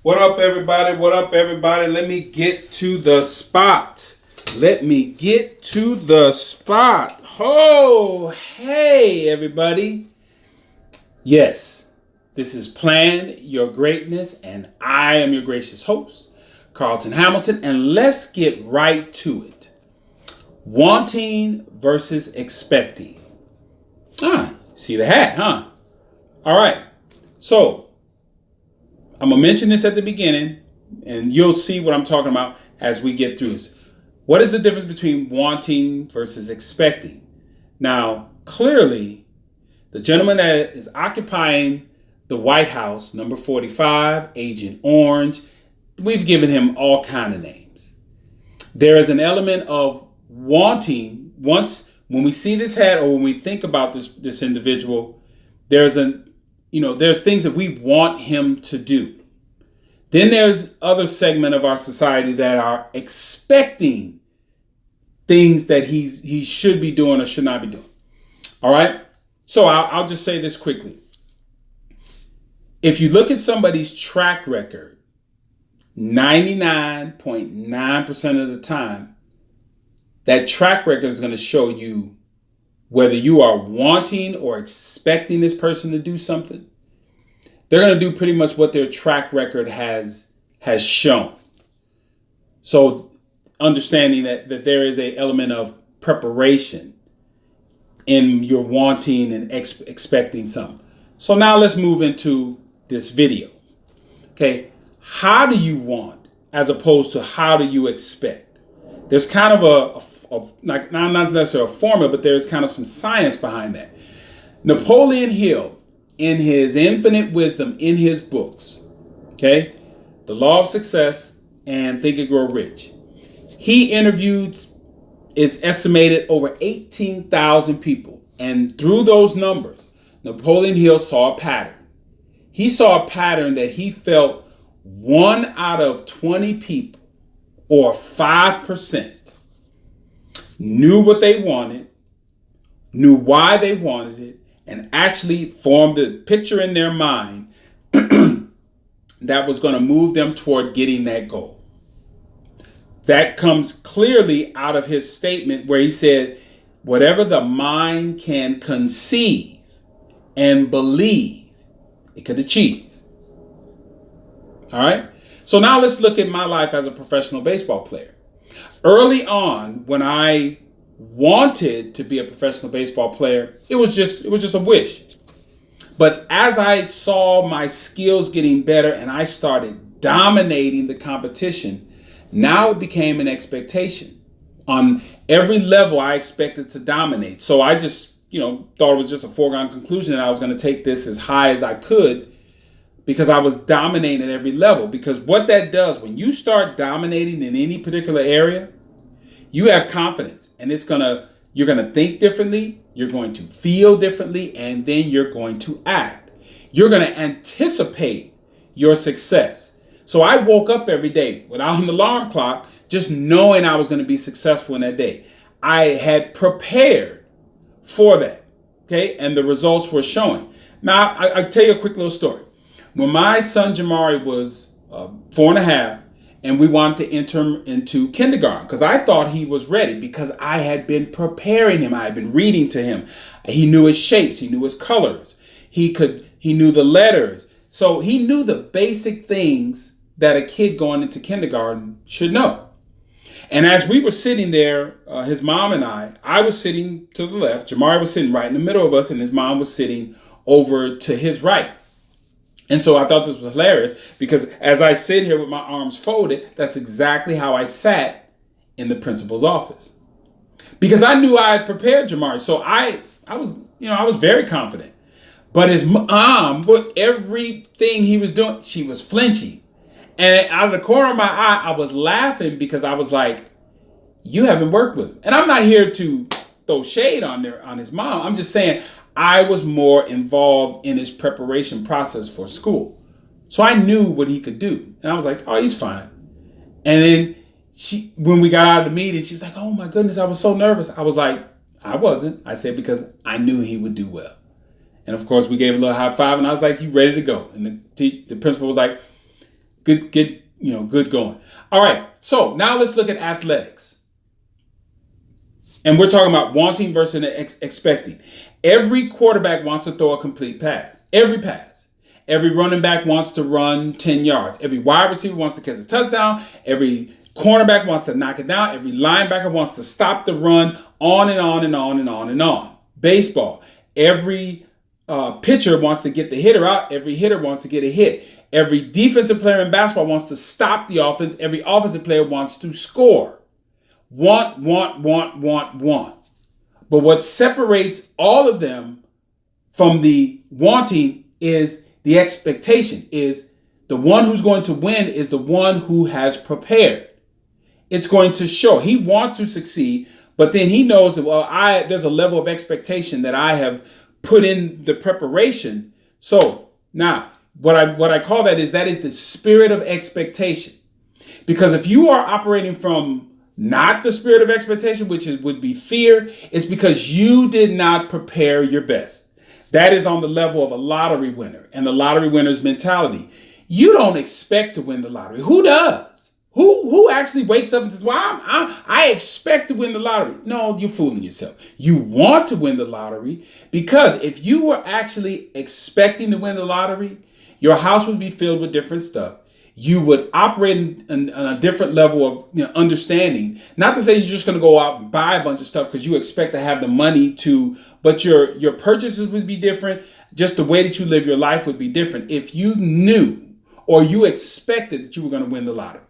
What up, everybody? What up, everybody? Let me get to the spot. Oh, hey, everybody. Yes, this is Plan Your Greatness, and I am your gracious host, Carlton Hamilton, and let's get right to it. Wanting versus expecting. See the hat, huh? All right. So, I'm going to mention this at the beginning, and you'll see what I'm talking about as we get through this. What is the difference between wanting versus expecting? Now, clearly, the gentleman that is occupying the White House, number 45, Agent Orange, we've given him all kind of names. There is an element of wanting. Once, when we see this hat or when we think about this individual, there's things that we want him to do. Then there's other segment of our society that are expecting things that he should be doing or should not be doing. All right. So I'll just say this quickly. If you look at somebody's track record, 99.9% of the time, that track record is going to show you whether you are wanting or expecting this person to do something. They're going to do pretty much what their track record has shown. So understanding that there is an element of preparation in your wanting and expecting something. So now let's move into this video. Okay, how do you want as opposed to how do you expect? There's kind of not necessarily a formula, but there's kind of some science behind that. Napoleon Hill, in his infinite wisdom, in his books, okay, The Law of Success and Think and Grow Rich, he interviewed, it's estimated, over 18,000 people. And through those numbers, Napoleon Hill saw a pattern. He saw a pattern that he felt 1 out of 20 people, or 5%, knew what they wanted, knew why they wanted it, and actually formed a picture in their mind that was going to move them toward getting that goal. That comes clearly out of his statement where he said, whatever the mind can conceive and believe, it could achieve. All right. So now let's look at my life as a professional baseball player. Early on, when I wanted to be a professional baseball player, it was just a wish. But as I saw my skills getting better and I started dominating the competition, now it became an expectation. On every level, I expected to dominate. So I just, thought it was just a foregone conclusion that I was going to take this as high as I could because I was dominating at every level. Because what that does, when you start dominating in any particular area, you have confidence, and you're going to think differently, you're going to feel differently, and then you're going to act. You're going to anticipate your success. So I woke up every day without an alarm clock, just knowing I was going to be successful in that day. I had prepared for that, okay? And the results were showing. Now, I'll tell you a quick little story. When my son Jamari was 4.5, and we wanted to enter him into kindergarten because I thought he was ready because I had been preparing him. I had been reading to him. He knew his shapes. He knew his colors. He knew the letters. So he knew the basic things that a kid going into kindergarten should know. And as we were sitting there, his mom and I was sitting to the left. Jamari was sitting right in the middle of us, and his mom was sitting over to his right. And so I thought this was hilarious because as I sit here with my arms folded, that's exactly how I sat in the principal's office. Because I knew I had prepared Jamari. So I was very confident. But his mom, with everything he was doing, she was flinching. And out of the corner of my eye, I was laughing because I was like, you haven't worked with him. And I'm not here to throw shade on his mom. I'm just saying, I was more involved in his preparation process for school. So I knew what he could do. And I was like, oh, he's fine. And then when we got out of the meeting, she was like, oh my goodness, I was so nervous. I was like, I wasn't. I said, because I knew he would do well. And of course, we gave a little high five and I was like, you ready to go? And the principal was like, good going. All right. So now let's look at athletics. And we're talking about wanting versus expecting. Every quarterback wants to throw a complete pass. Every pass. Every running back wants to run 10 yards. Every wide receiver wants to catch a touchdown. Every cornerback wants to knock it down. Every linebacker wants to stop the run. On and on and on and on and on. Baseball. Every pitcher wants to get the hitter out. Every hitter wants to get a hit. Every defensive player in basketball wants to stop the offense. Every offensive player wants to score. Want. But what separates all of them from the wanting is the expectation, is the one who's going to win is the one who has prepared. It's going to show. He wants to succeed, but then he knows that, well, there's a level of expectation that I have put in the preparation. So now what I call that is the spirit of expectation. Because if you are operating from not the spirit of expectation, which would be fear, it's because you did not prepare your best. That is on the level of a lottery winner and the lottery winner's mentality. You don't expect to win the lottery. Who does? Who actually wakes up and says, well, I expect to win the lottery? No, you're fooling yourself. You want to win the lottery because if you were actually expecting to win the lottery, your house would be filled with different stuff. You would operate in a different level of understanding. Not to say you're just going to go out and buy a bunch of stuff because you expect to have the money to, but your purchases would be different. Just the way that you live your life would be different if you knew or you expected that you were going to win the lottery.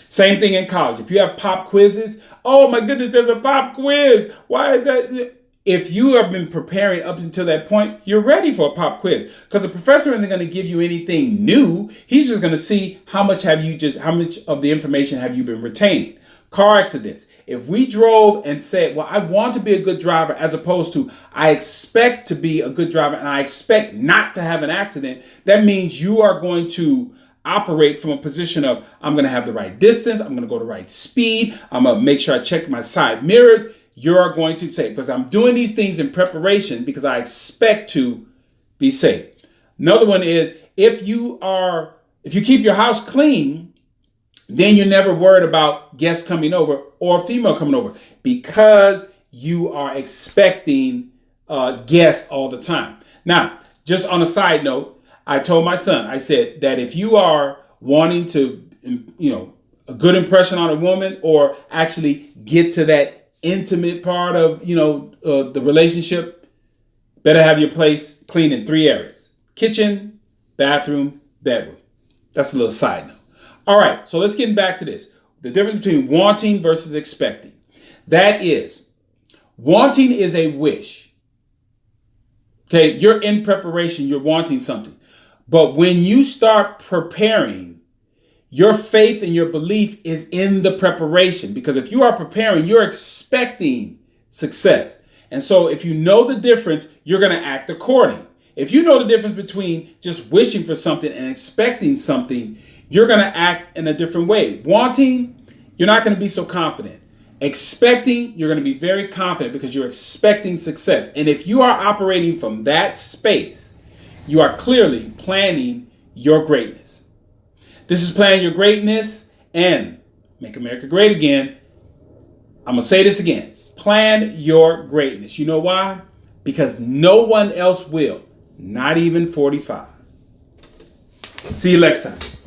Same thing in college. If you have pop quizzes, oh my goodness, there's a pop quiz. Why is that? If you have been preparing up until that point, you're ready for a pop quiz because the professor isn't going to give you anything new. He's just going to see how much of the information have you been retaining. Car accidents. If we drove and said, well, I want to be a good driver as opposed to I expect to be a good driver and I expect not to have an accident, that means you are going to operate from a position of I'm going to have the right distance. I'm going to go the right speed. I'm going to make sure I check my side mirrors. You're going to say, because I'm doing these things in preparation because I expect to be safe. Another one is if you keep your house clean, then you're never worried about guests coming over or a female coming over because you are expecting guests all the time. Now, just on a side note, I told my son, I said that if you are wanting to, a good impression on a woman or actually get to that intimate part of, the relationship, better have your place clean in 3 areas: kitchen, bathroom, bedroom. That's a little side note. All right, so let's get back to this. The difference between wanting versus expecting. That is, wanting is a wish. Okay, you're in preparation, you're wanting something. But when you start preparing, your faith and your belief is in the preparation. Because if you are preparing, you're expecting success. And so if you know the difference, you're going to act according. If you know the difference between just wishing for something and expecting something, you're going to act in a different way. Wanting, you're not going to be so confident. Expecting, you're going to be very confident because you're expecting success. And if you are operating from that space, you are clearly planning your greatness. This is Plan Your Greatness and Make America Great Again. I'm going to say this again. Plan your greatness. You know why? Because no one else will. Not even 45. See you next time.